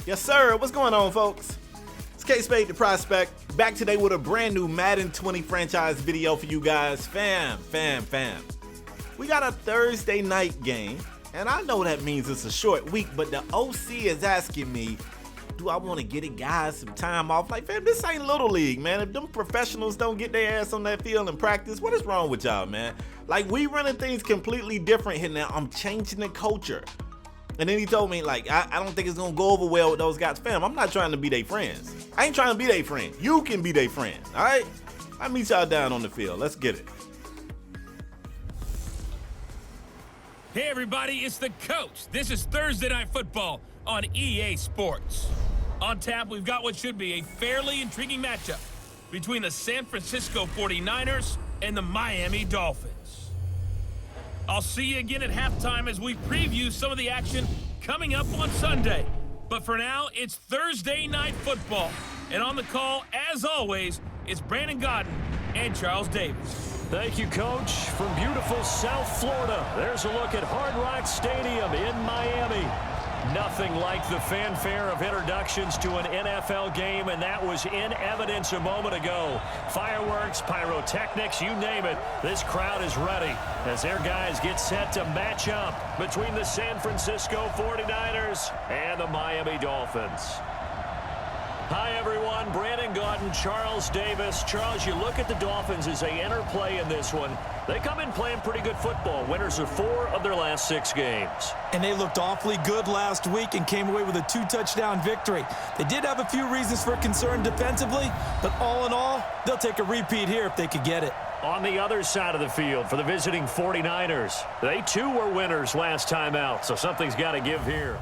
Yes, sir. What's going on, folks? It's KspadeTheProspect, back today with a brand new Madden 20 franchise video for you guys. Fam. We got a Thursday night game, and I know that means it's a short week, but the OC is asking me, do I want to get it, guys, some time off? Like, fam, this ain't Little League, man. If them professionals don't get their ass on that field and practice, what is wrong with y'all, man? Like, we running things completely different here now. I'm changing the culture. And then he told me, like, I don't think it's going to go over well with those guys. Fam, I'm not trying to be their friends. I ain't trying to be their friend. You can be their friend, all right? I'll meet y'all down on the field. Let's get it. Hey, everybody, it's the coach. This is Thursday Night Football on EA Sports. On tap, we've got what should be a fairly intriguing matchup between the San Francisco 49ers and the Miami Dolphins. I'll see you again at halftime as we preview some of the action coming up on Sunday. But for now, it's Thursday Night Football. And on the call, as always, it's Brandon Godden and Charles Davis. Thank you, Coach. From beautiful South Florida, there's a look at Hard Rock Stadium in Miami. Nothing like the fanfare of introductions to an NFL game, and that was in evidence a moment ago. Fireworks, pyrotechnics, you name it. This crowd is ready as their guys get set to match up between the San Francisco 49ers and the Miami Dolphins. Hi, everyone. Brandon Godden, Charles Davis. Charles, you look at the Dolphins as they enter play in this one. They come in playing pretty good football. Winners of 4 of their last 6 games. And they looked awfully good last week and came away with a 2-touchdown victory. They did have a few reasons for concern defensively, but all in all, they'll take a repeat here if they could get it. On the other side of the field for the visiting 49ers, they too were winners last time out, so something's got to give here.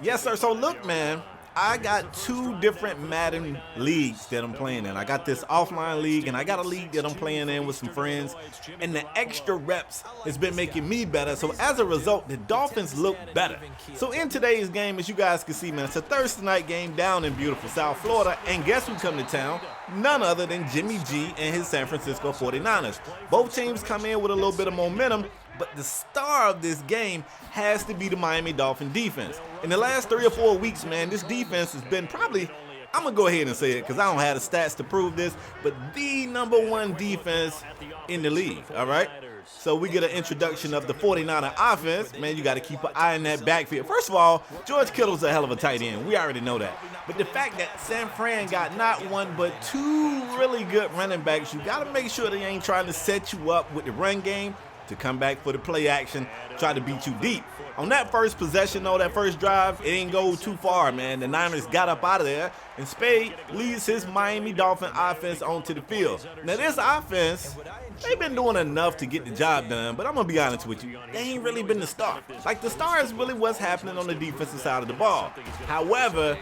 Yes, sir. So look, man, I got 2 different Madden leagues that I'm playing in. I got this offline league, and I got a league that I'm playing in with some friends. And the extra reps has been making me better. So as a result, the Dolphins look better. So in today's game, as you guys can see, man, it's a Thursday night game down in beautiful South Florida. And guess who come to town? None other than Jimmy G and his San Francisco 49ers. Both teams come in with a little bit of momentum, but the star of this game has to be the Miami Dolphin defense. In the last 3 or 4 weeks, man, this defense has been probably, I'm going to go ahead and say it because I don't have the stats to prove this, but the #1 defense in the league, all right? So we get an introduction of the 49er offense. Man, you got to keep an eye on that backfield. First of all, George Kittle's a hell of a tight end. We already know that. But the fact that San Fran got not 1 but 2 really good running backs, you got to make sure they ain't trying to set you up with the run game to come back for the play action, try to beat you deep. On that first possession, though, that first drive, it didn't go too far, man. The Niners got up out of there, and Spade leads his Miami Dolphin offense onto the field. Now, this offense, they've been doing enough to get the job done, but I'm going to be honest with you, they ain't really been the star. Like, the star is really what's happening on the defensive side of the ball. However,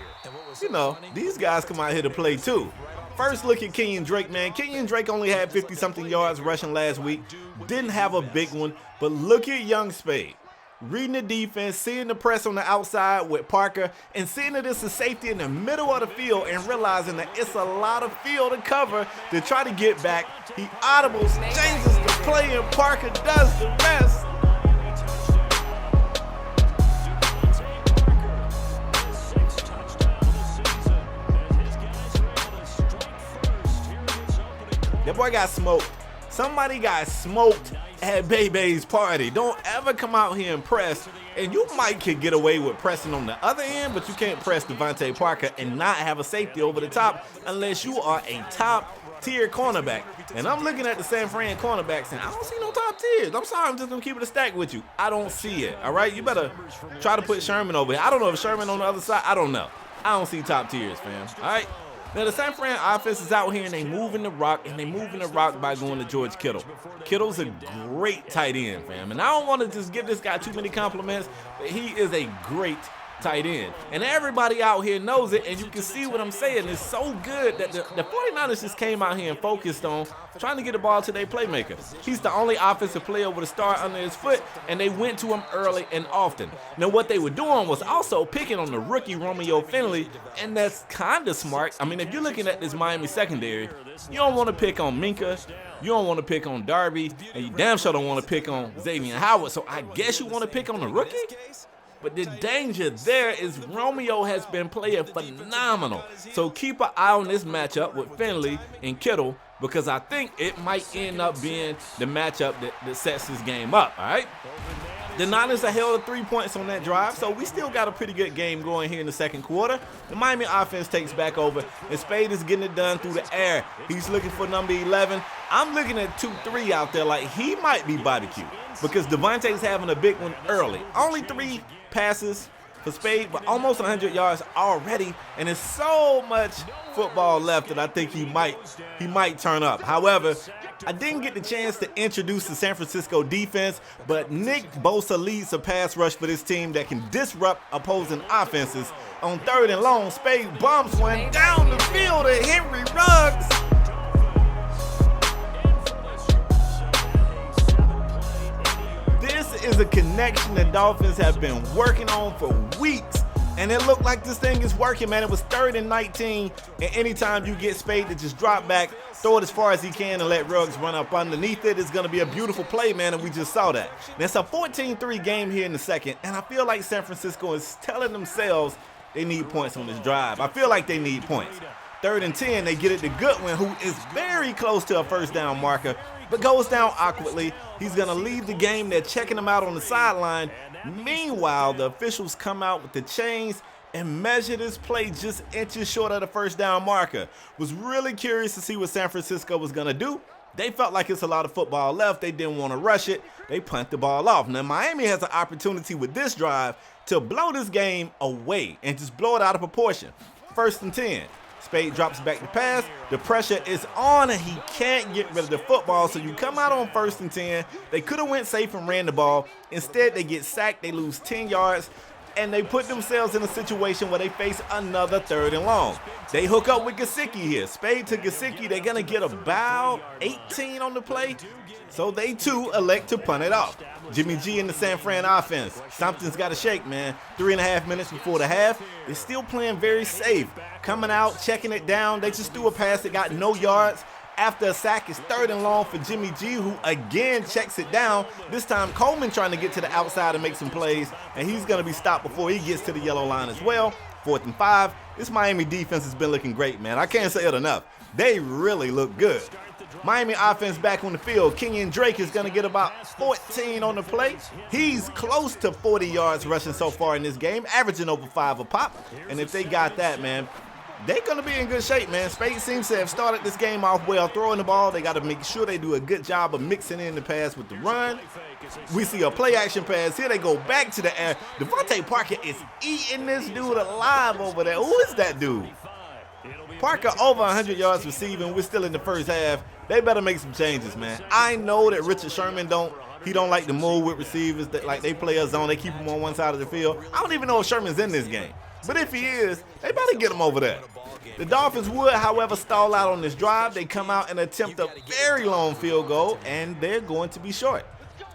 you know, these guys come out here to play, too. First look at Kenyon Drake, man. Kenyon Drake only had 50-something yards rushing last week. Didn't have a big one, but look at young Spade. Reading the defense, seeing the press on the outside with Parker, and seeing that it's a safety in the middle of the field and realizing that it's a lot of field to cover to try to get back. He audibles, changes the play, and Parker does the rest. That boy got smoked. Somebody got smoked at Bebe's party. Don't ever come out here and press. And you might could get away with pressing on the other end, but you can't press Devontae Parker and not have a safety over the top unless you are a top-tier cornerback. And I'm looking at the San Fran cornerbacks, and I don't see no top tiers. I'm sorry, I'm just going to keep it a stack with you. I don't see it, all right? You better try to put Sherman over here. I don't know if Sherman on the other side. I don't know. I don't see top tiers, fam, all right? Now, the San Fran offense is out here, and they moving the rock, and they moving the rock by going to George Kittle. Kittle's a great tight end, fam, and I don't want to just give this guy too many compliments, but he is a great tight end. And everybody out here knows it, and you can see what I'm saying. It's so good that the 49ers just came out here and focused on trying to get the ball to their playmaker. He's the only offensive player with a star under his foot, and they went to him early and often. Now, what they were doing was also picking on the rookie Romeo Finley, and that's kind of smart. I mean, if you're looking at this Miami secondary, you don't want to pick on Minka, you don't want to pick on Darby, and you damn sure don't want to pick on Xavier Howard, so I guess you want to pick on the rookie? But the danger there is Romeo has been playing phenomenal. So keep an eye on this matchup with Finley and Kittle, because I think it might end up being the matchup that sets this game up, all right? The Niners are held to 3 points on that drive, so we still got a pretty good game going here in the second quarter. The Miami offense takes back over, and Spade is getting it done through the air. He's looking for number 11. I'm looking at 2-3 out there like he might be barbecue, because Devontae's having a big one early. Only 3 passes for Spade, but almost 100 yards already, and there's so much football left that I think he might turn up. However, I didn't get the chance to introduce the San Francisco defense, but Nick Bosa leads a pass rush for this team that can disrupt opposing offenses. On 3rd and long, Spade bumps one down the field to Henry Ruggs. This is a connection the Dolphins have been working on for weeks, and it looked like this thing is working, man. It was 3rd and 19, and anytime you get Spade to just drop back, throw it as far as he can, and let Ruggs run up underneath it, it's going to be a beautiful play, man, and we just saw that. Now, it's a 14-3 game here in the second, and I feel like San Francisco is telling themselves they need points on this drive. I feel like they need points. 3rd and 10, they get it to Goodwin, who is very close to a first down marker, but goes down awkwardly. He's going to leave the game. They're checking him out on the sideline. Meanwhile, the officials come out with the chains and measure this play just inches short of the first down marker. Was really curious to see what San Francisco was going to do. They felt like it's a lot of football left. They didn't want to rush it. They punt the ball off. Now, Miami has an opportunity with this drive to blow this game away and just blow it out of proportion. 1st and 10. Spade drops back to pass. The pressure is on, and he can't get rid of the football, so you come out on 1st and 10. They could have went safe and ran the ball. Instead, they get sacked. They lose 10 yards, and they put themselves in a situation where they face another 3rd and long. They hook up with Gesicki here. Spade to Gesicki. They're going to get about 18 on the play, so they, too, elect to punt it off. Jimmy G in the San Fran offense. Something's got to shake, man. 3.5 minutes before the half. They're still playing very safe. Coming out, checking it down. They just threw a pass that got no yards. After a sack, it's 3rd and long for Jimmy G, who again checks it down. This time, Coleman trying to get to the outside and make some plays, and he's going to be stopped before he gets to the yellow line as well. 4th and 5. This Miami defense has been looking great, man. I can't say it enough. They really look good. Miami offense back on the field. Kenyon Drake is going to get about 14 on the play. He's close to 40 yards rushing so far in this game, averaging over 5 a pop. And if they got that, man, they're going to be in good shape, man. Spade seems to have started this game off well, throwing the ball. They got to make sure they do a good job of mixing in the pass with the run. We see a play-action pass. Here they go back to the air. Devontae Parker is eating this dude alive over there. Who is that dude? Parker over 100 yards receiving. We're still in the first half. They better make some changes, man. I know that Richard Sherman don't like to move with receivers. Like they play a zone. They keep him on one side of the field. I don't even know if Sherman's in this game. But if he is, they better get him over there. The Dolphins would, however, stall out on this drive. They come out and attempt a very long field goal, and they're going to be short.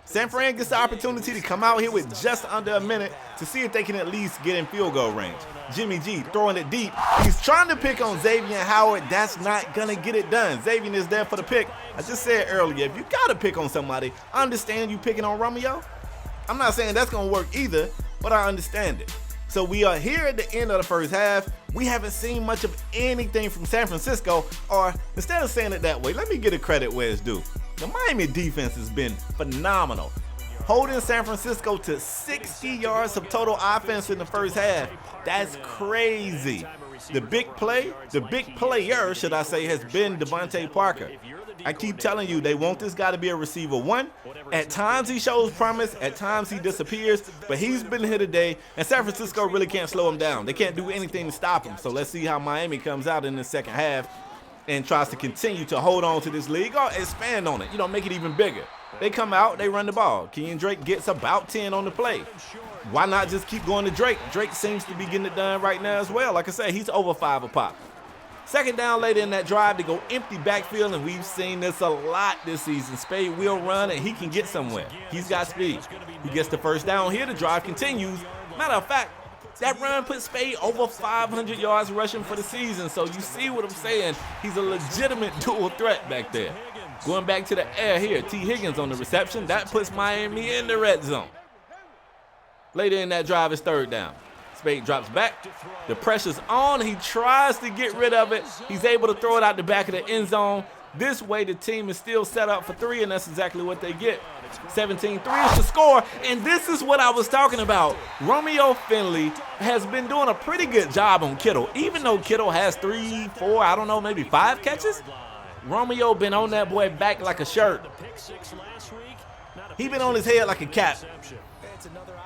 San Fran gets the opportunity to come out here with just under a minute to see if they can at least get in field goal range. Jimmy G throwing it deep. He's trying to pick on Xavier Howard. That's not going to get it done. Xavier is there for the pick. I just said earlier, if you got to pick on somebody, I understand you picking on Romeo. I'm not saying that's going to work either, but I understand it. So we are here at the end of the first half. We haven't seen much of anything from San Francisco, or instead of saying it that way, let me get a credit where it's due. The Miami defense has been phenomenal, holding San Francisco to 60 yards of total offense in the first half. That's crazy. The big player, should I say, has been Devontae Parker. I keep telling you, they want this guy to be a receiver one. At times he shows promise, at times he disappears, but he's been here today, and San Francisco really can't slow him down. They can't do anything to stop him. So let's see how Miami comes out in the second half and tries to continue to hold on to this league or expand on it, make it even bigger. They come out, they run the ball. Kenyon Drake gets about 10 on the play. Why not just keep going to Drake? Drake seems to be getting it done right now as well. Like I said, he's over 5 a pop. Second down later in that drive, they go empty backfield, and we've seen this a lot this season. Spade will run, and he can get somewhere. He's got speed. He gets the first down here. The drive continues. Matter of fact, that run put Spade over 500 yards rushing for the season. So you see what I'm saying? He's a legitimate dual threat back there. Going back to the air here, T. Higgins on the reception. That puts Miami in the red zone. Later in that drive, it's third down. Spade drops back. The pressure's on. He tries to get rid of it. He's able to throw it out the back of the end zone. This way, the team is still set up for 3, and that's exactly what they get. 17-3 is the score, and this is what I was talking about. Romeo Finley has been doing a pretty good job on Kittle. Even though Kittle has 3, 4, I don't know, maybe 5 catches, Romeo been on that boy back like a shirt. He been on his head like a cap.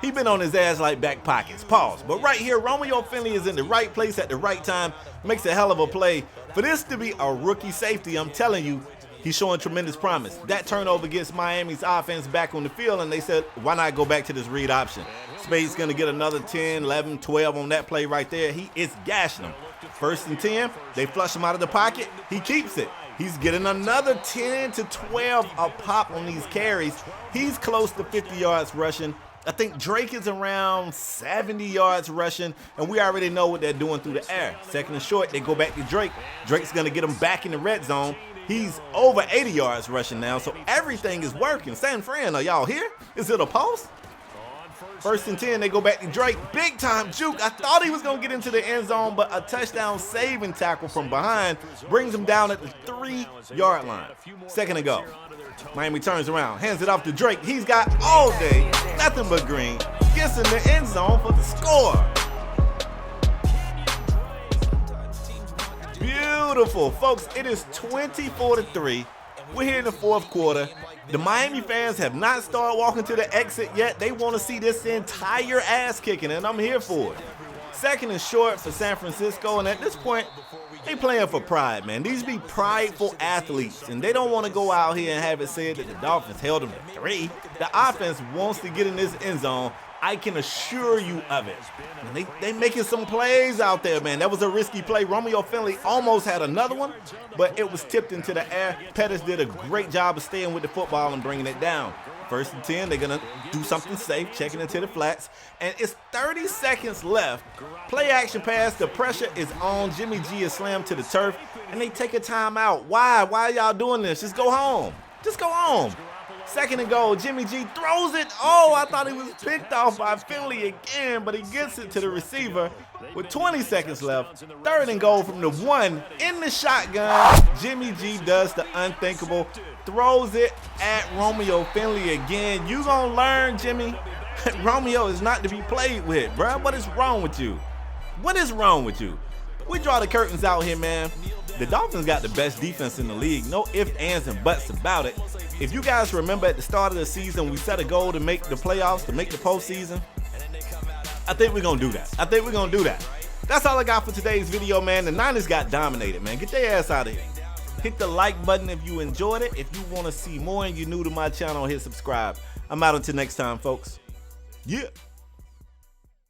He been on his ass like back pockets. Pause. But right here, Romeo Finley is in the right place at the right time. Makes a hell of a play. For this to be a rookie safety, I'm telling you, he's showing tremendous promise. That turnover gets Miami's offense back on the field, and they said, why not go back to this read option? Spade's going to get another 10, 11, 12 on that play right there. He is gashing them. 1st and 10, they flush him out of the pocket. He keeps it. He's getting another 10 to 12 a pop on these carries. He's close to 50 yards rushing. I think Drake is around 70 yards rushing, and we already know what they're doing through the air. 2nd and short, they go back to Drake. Drake's going to get him back in the red zone. He's over 80 yards rushing now, so everything is working. San Fran, are y'all here? Is it a post? 1st and 10, they go back to Drake. Big time juke. I thought he was going to get into the end zone, but a touchdown saving tackle from behind brings him down at the 3-yard line. 2nd to go. Miami turns around, hands it off to Drake. He's got all day, nothing but green. Gets in the end zone for the score. Beautiful, folks. It is 24-3. We're here in the 4th quarter. The Miami fans have not started walking to the exit yet. They want to see this entire ass kicking, and I'm here for it. 2nd and short for San Francisco, and at this point, they playing for pride, man. These be prideful athletes, and they don't want to go out here and have it said that the Dolphins held them to 3. The offense wants to get in this end zone. I can assure you of it. And they making some plays out there, man. That was a risky play. Romeo Finley almost had another one, but it was tipped into the air. Pettis did a great job of staying with the football and bringing it down. 1st and 10, they're going to do something safe, checking into the flats. And it's 30 seconds left. Play action pass. The pressure is on. Jimmy G is slammed to the turf, and they take a timeout. Why? Why are y'all doing this? Just go home. Just go home. 2nd and goal. Jimmy G throws it. Oh, I thought he was picked off by Finley again, but he gets it to the receiver with 20 seconds left. 3rd and goal from the 1 in the shotgun. Jimmy G does the unthinkable. Throws it at Romeo Finley again. You gonna learn, Jimmy. Romeo is not to be played with, bro. What is wrong with you? What is wrong with you? We draw the curtains out here, man. The Dolphins got the best defense in the league. No ifs, ands, and buts about it. If you guys remember at the start of the season, we set a goal to make the playoffs, to make the postseason. I think we're going to do that. That's all I got for today's video, man. The Niners got dominated, man. Get their ass out of here. Hit the like button if you enjoyed it. If you want to see more and you're new to my channel, hit subscribe. I'm out until next time, folks. Yeah.